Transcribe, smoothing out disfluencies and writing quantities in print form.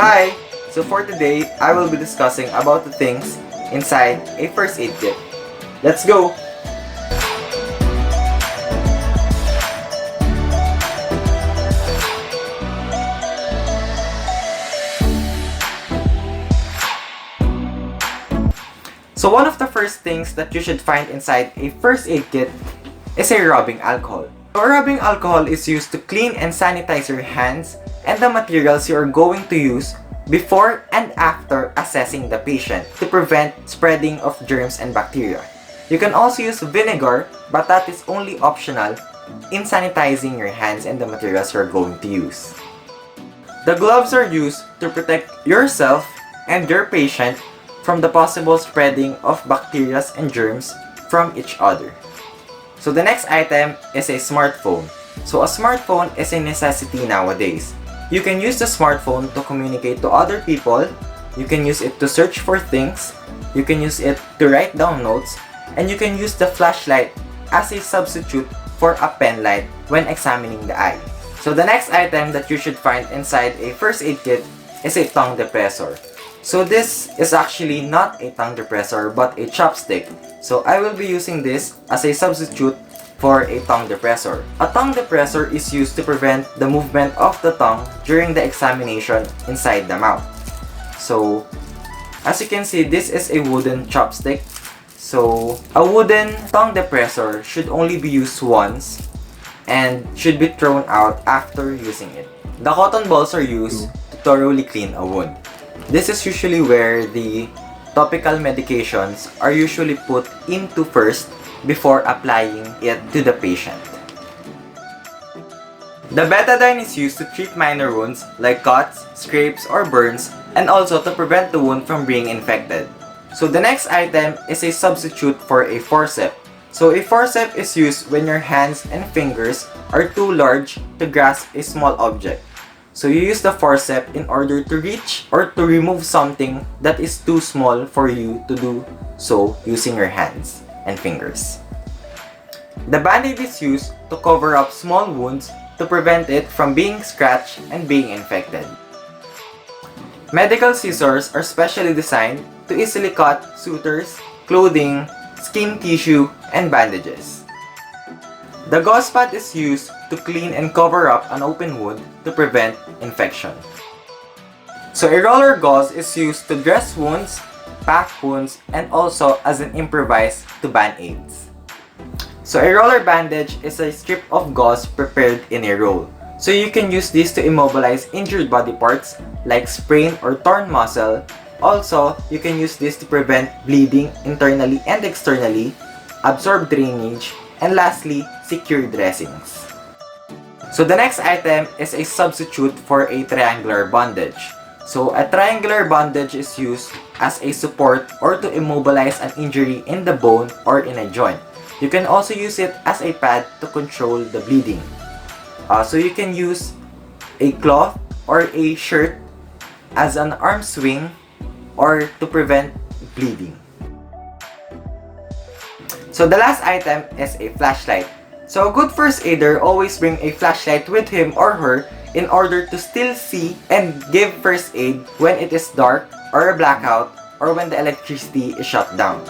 Hi! So for today, I will be discussing about the things inside a first aid kit. Let's go! So one of the first things that you should find inside a first aid kit is a rubbing alcohol. So rubbing alcohol is used to clean and sanitize your hands and the materials you are going to use before and after assessing the patient to prevent spreading of germs and bacteria. You can also use vinegar, but that is only optional in sanitizing your hands and the materials you are going to use. The gloves are used to protect yourself and your patient from the possible spreading of bacteria and germs from each other. So the next item is a smartphone. So a smartphone is a necessity nowadays. You can use the smartphone to communicate to other people, you can use it to search for things, you can use it to write down notes, and you can use the flashlight as a substitute for a pen light when examining the eye. So the next item that you should find inside a first aid kit is a tongue depressor. So this is actually not a tongue depressor but a chopstick. So I will be using this as a substitute for a tongue depressor. A tongue depressor is used to prevent the movement of the tongue during the examination inside the mouth. So as you can see, this is a wooden chopstick. So a wooden tongue depressor should only be used once and should be thrown out after using it. The cotton balls are used to thoroughly clean a wound. This is usually where the topical medications are usually put into first before applying it to the patient. The betadine is used to treat minor wounds like cuts, scrapes, or burns, and also to prevent the wound from being infected. So the next item is a substitute for a forceps. So a forceps is used when your hands and fingers are too large to grasp a small object. So you use the forceps in order to reach or to remove something that is too small for you to do so using your hands and fingers. The band-aid is used to cover up small wounds to prevent it from being scratched and being infected. Medical scissors are specially designed to easily cut sutures, clothing, skin tissue, and bandages. The gauze pad is used to clean and cover up an open wound to prevent infection. So a roller gauze is used to dress wounds, pack wounds, and also as an improvise to band-aids. So a roller bandage is a strip of gauze prepared in a roll. So you can use this to immobilize injured body parts like sprained or torn muscle. Also, you can use this to prevent bleeding internally and externally, absorb drainage, and lastly, secure dressings. So the next item is a substitute for a triangular bandage. So a triangular bandage is used as a support or to immobilize an injury in the bone or in a joint. You can also use it as a pad to control the bleeding. So you can use a cloth or a shirt as an arm swing or to prevent bleeding. So the last item is a flashlight. So a good first aider always bring a flashlight with him or her in order to still see and give first aid when it is dark or a blackout or when the electricity is shut down.